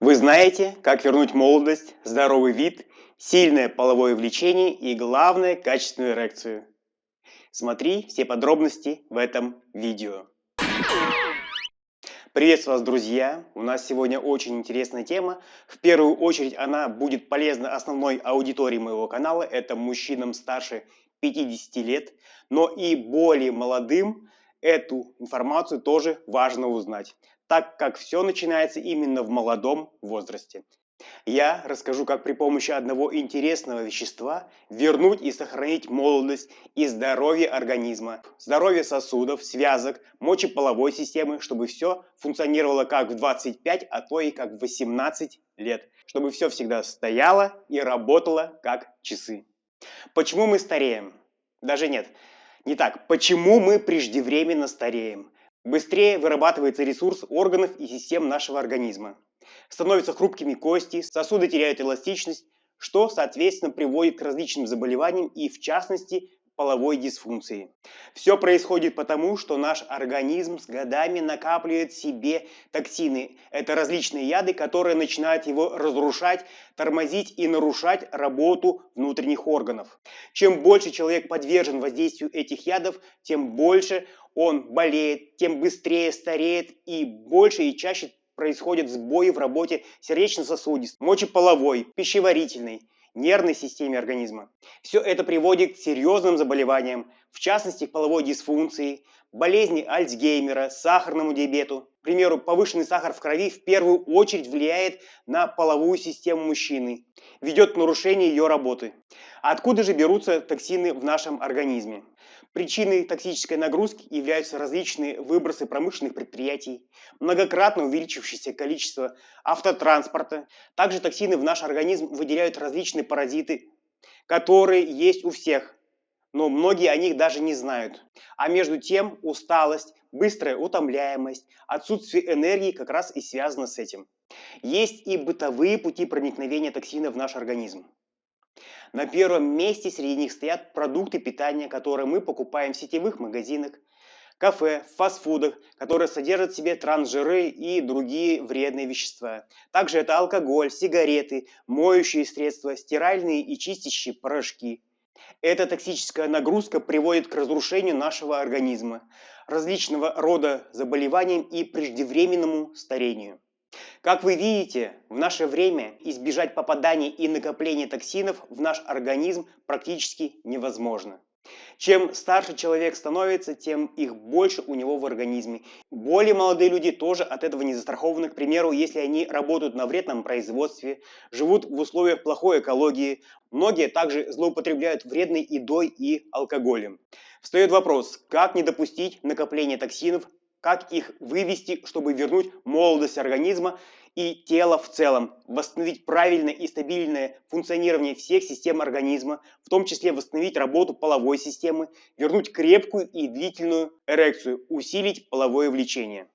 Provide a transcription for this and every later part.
Вы знаете, как вернуть молодость, здоровый вид, сильное половое влечение и, главное, качественную эрекцию? Смотри все подробности в этом видео. Приветствую вас, друзья! У нас сегодня очень интересная тема. В первую очередь она будет полезна основной аудитории моего канала. Это мужчинам старше 50 лет. Но и более молодым эту информацию тоже важно узнать, так как все начинается именно в молодом возрасте. Я расскажу, как при помощи одного интересного вещества вернуть и сохранить молодость и здоровье организма, здоровье сосудов, связок, мочеполовой системы, чтобы все функционировало как в 25, а то и как в 18 лет, чтобы все всегда стояло и работало как часы. Почему мы стареем? Даже нет, не так. Почему мы преждевременно стареем? Быстрее вырабатывается ресурс органов и систем нашего организма. Становятся хрупкими кости, сосуды теряют эластичность, что, соответственно, приводит к различным заболеваниям и, в частности, половой дисфункции. Все происходит потому, что наш организм с годами накапливает в себе токсины. Это различные яды, которые начинают его разрушать, тормозить и нарушать работу внутренних органов. Чем больше человек подвержен воздействию этих ядов, тем больше он болеет, тем быстрее стареет и больше и чаще происходят сбои в работе сердечно-сосудистой, мочеполовой, пищеварительной, нервной системе организма. Все это приводит к серьезным заболеваниям, в частности к половой дисфункции, болезни Альцгеймера, сахарному диабету. К примеру, повышенный сахар в крови в первую очередь влияет на половую систему мужчины, ведет к нарушению ее работы. А откуда же берутся токсины в нашем организме? Причиной токсической нагрузки являются различные выбросы промышленных предприятий, многократно увеличившееся количество автотранспорта. Также токсины в наш организм выделяют различные паразиты, которые есть у всех, но многие о них даже не знают. А между тем усталость, быстрая утомляемость, отсутствие энергии как раз и связано с этим. Есть и бытовые пути проникновения токсинов в наш организм. На первом месте среди них стоят продукты питания, которые мы покупаем в сетевых магазинах, кафе, фастфудах, которые содержат в себе трансжиры и другие вредные вещества. Также это алкоголь, сигареты, моющие средства, стиральные и чистящие порошки. Эта токсическая нагрузка приводит к разрушению нашего организма, различного рода заболеваниям и преждевременному старению. Как вы видите, в наше время избежать попадания и накопления токсинов в наш организм практически невозможно. Чем старше человек становится, тем их больше у него в организме. Более молодые люди тоже от этого не застрахованы. К примеру, если они работают на вредном производстве, живут в условиях плохой экологии, многие также злоупотребляют вредной едой и алкоголем. Встает вопрос, как не допустить накопления токсинов, как их вывести, чтобы вернуть молодость организма и тела в целом, восстановить правильное и стабильное функционирование всех систем организма, в том числе восстановить работу половой системы, вернуть крепкую и длительную эрекцию, усилить половое влечение.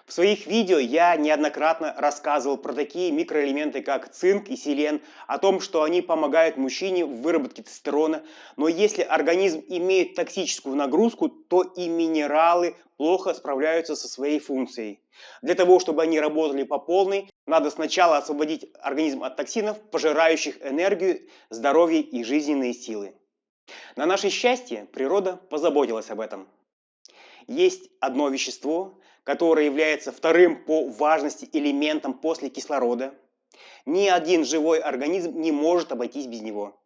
В своих видео я неоднократно рассказывал про такие микроэлементы, как цинк и селен, о том, что они помогают мужчине в выработке тестостерона. Но если организм имеет токсическую нагрузку, то и минералы плохо справляются со своей функцией. Для того, чтобы они работали по полной, надо сначала освободить организм от токсинов, пожирающих энергию, здоровье и жизненные силы. На наше счастье природа позаботилась об этом. Есть одно вещество, которое является вторым по важности элементом после кислорода. Ни один живой организм не может обойтись без него.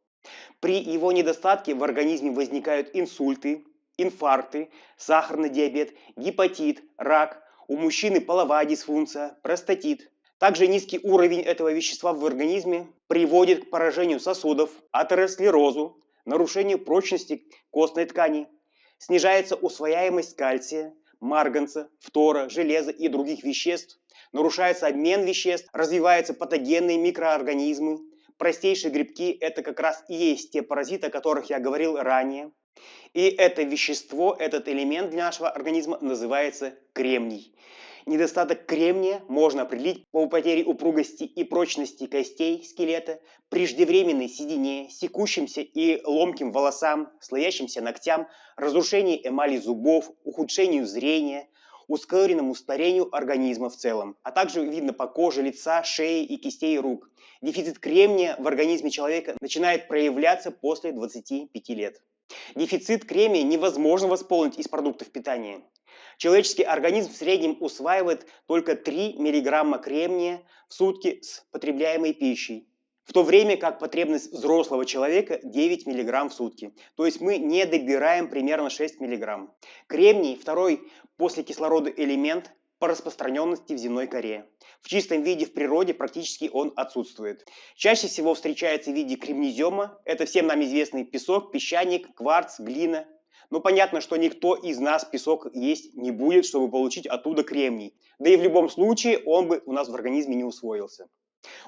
При его недостатке в организме возникают инсульты, инфаркты, сахарный диабет, гепатит, рак, у мужчины половая дисфункция, простатит. Также низкий уровень этого вещества в организме приводит к поражению сосудов, атеросклерозу, нарушению прочности костной ткани, снижается усвояемость кальция, марганца, фтора, железа и других веществ, нарушается обмен веществ, развиваются патогенные микроорганизмы. Простейшие грибки – это как раз и есть те паразиты, о которых я говорил ранее. И это вещество, этот элемент для нашего организма называется кремний. Недостаток кремния можно определить по потере упругости и прочности костей скелета, преждевременной седине, секущимся и ломким волосам, слоящимся ногтям, разрушении эмали зубов, ухудшению зрения, ускоренному старению организма в целом, а также видно по коже лица, шеи и кистей рук. Дефицит кремния в организме человека начинает проявляться после 25 лет. Дефицит кремния невозможно восполнить из продуктов питания. Человеческий организм в среднем усваивает только 3 мг кремния в сутки с потребляемой пищей, в то время как потребность взрослого человека 9 мг в сутки. То есть мы не добираем примерно 6 мг. Кремний – второй после кислорода элемент по распространенности в земной коре. В чистом виде в природе практически он отсутствует. Чаще всего встречается в виде кремнезема. Это всем нам известный песок, песчаник, кварц, глина. Но понятно, что никто из нас песок есть не будет, чтобы получить оттуда кремний. Да и в любом случае он бы у нас в организме не усвоился.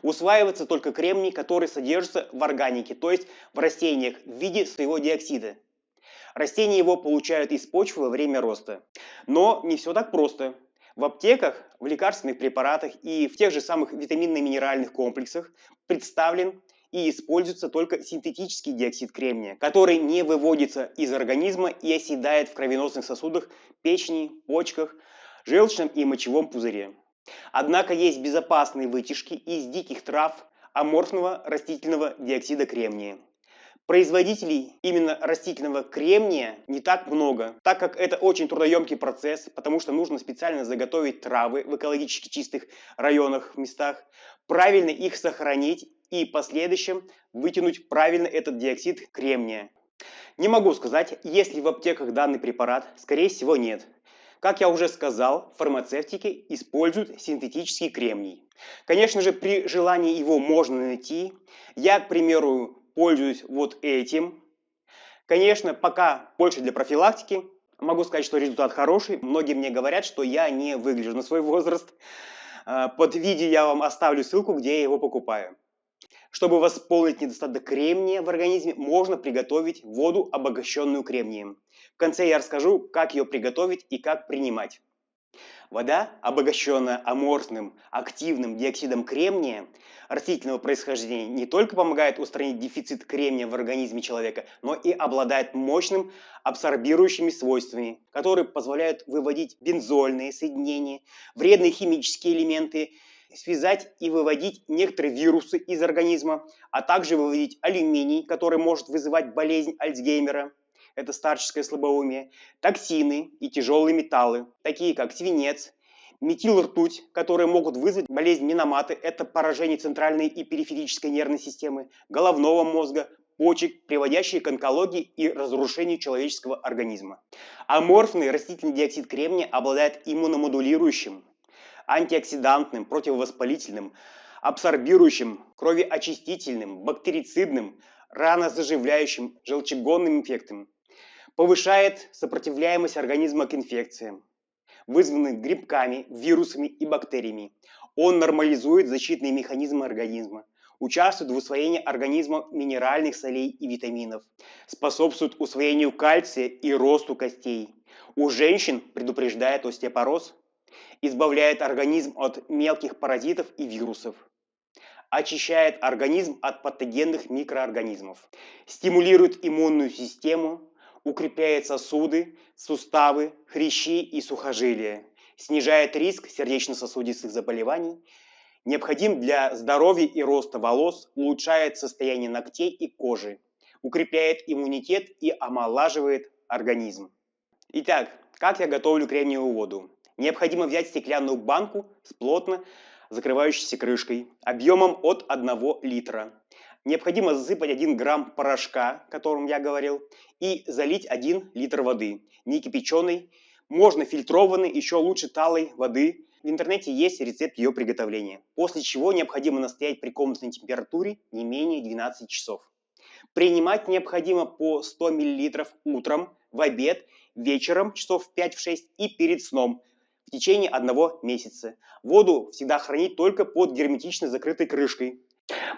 Усваивается только кремний, который содержится в органике, то есть в растениях в виде своего диоксида. Растения его получают из почвы во время роста. Но не все так просто. В аптеках, в лекарственных препаратах и в тех же самых витаминно-минеральных комплексах представлен и используется только синтетический диоксид кремния, который не выводится из организма и оседает в кровеносных сосудах, печени, почках, желчном и мочевом пузыре. Однако есть безопасные вытяжки из диких трав аморфного растительного диоксида кремния. Производителей именно растительного кремния не так много, так как это очень трудоемкий процесс, потому что нужно специально заготовить травы в экологически чистых районах, местах, правильно их сохранить и в последующем вытянуть правильно этот диоксид кремния. Не могу сказать, есть ли в аптеках данный препарат, скорее всего нет. Как я уже сказал, фармацевтики используют синтетический кремний. Конечно же, при желании его можно найти. Я, к примеру, пользуюсь вот этим. Конечно, пока больше для профилактики. Могу сказать, что результат хороший. Многие мне говорят, что я не выгляжу на свой возраст. Под видео я вам оставлю ссылку, где я его покупаю. Чтобы восполнить недостаток кремния в организме, можно приготовить воду, обогащенную кремнием. В конце я расскажу, как ее приготовить и как принимать. Вода, обогащенная аморфным активным диоксидом кремния растительного происхождения, не только помогает устранить дефицит кремния в организме человека, но и обладает мощным абсорбирующими свойствами, которые позволяют выводить бензольные соединения, вредные химические элементы, связать и выводить некоторые вирусы из организма, а также выводить алюминий, который может вызывать болезнь Альцгеймера, это старческое слабоумие, токсины и тяжелые металлы, такие как свинец, метилртуть, которые могут вызвать болезнь Миноматы, это поражение центральной и периферической нервной системы, головного мозга, почек, приводящие к онкологии и разрушению человеческого организма. Аморфный растительный диоксид кремния обладает иммуномодулирующим, антиоксидантным, противовоспалительным, абсорбирующим, кровеочистительным, бактерицидным, ранозаживляющим, желчегонным эффектом. Повышает сопротивляемость организма к инфекциям, вызванным грибками, вирусами и бактериями. Он нормализует защитные механизмы организма, участвует в усвоении организма минеральных солей и витаминов, способствует усвоению кальция и росту костей. У женщин предупреждает остеопороз, избавляет организм от мелких паразитов и вирусов, очищает организм от патогенных микроорганизмов, стимулирует иммунную систему, укрепляет сосуды, суставы, хрящи и сухожилия, снижает риск сердечно-сосудистых заболеваний, необходим для здоровья и роста волос, улучшает состояние ногтей и кожи, укрепляет иммунитет и омолаживает организм. Итак, как я готовлю кремниевую воду? Необходимо взять стеклянную банку с плотно закрывающейся крышкой объемом от 1 литра. Необходимо засыпать 1 грамм порошка, о котором я говорил, и залить 1 литр воды, не кипяченой, можно фильтрованной, еще лучше талой воды. В интернете есть рецепт ее приготовления. После чего необходимо настоять при комнатной температуре не менее 12 часов. Принимать необходимо по 100 мл утром, в обед, вечером часов в 5-6 и перед сном в течение 1 месяца. Воду всегда хранить только под герметично закрытой крышкой.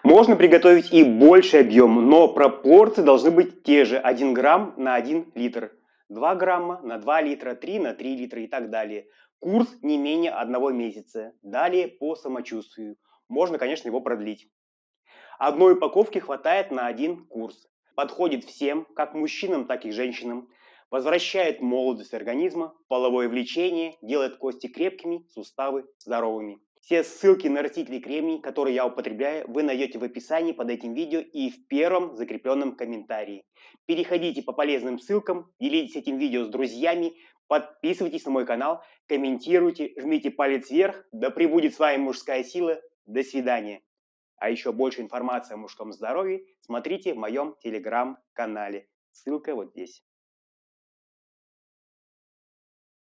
Можно приготовить и больший объем, но пропорции должны быть те же: 1 грамм на 1 литр, 2 грамма на 2 литра, 3 на 3 литра и так далее. Курс не менее 1 месяца. Далее по самочувствию. Можно, конечно, его продлить. Одной упаковки хватает на 1 курс. Подходит всем, как мужчинам, так и женщинам. возвращает молодость организма, половое влечение, делает кости крепкими, суставы здоровыми. Все ссылки на растительный кремний, который я употребляю, вы найдете в описании под этим видео и в первом закрепленном комментарии. Переходите по полезным ссылкам, делитесь этим видео с друзьями, подписывайтесь на мой канал, комментируйте, жмите палец вверх. Да пребудет с вами мужская сила. До свидания. А еще больше информации о мужском здоровье смотрите в моем телеграм-канале. Ссылка вот здесь.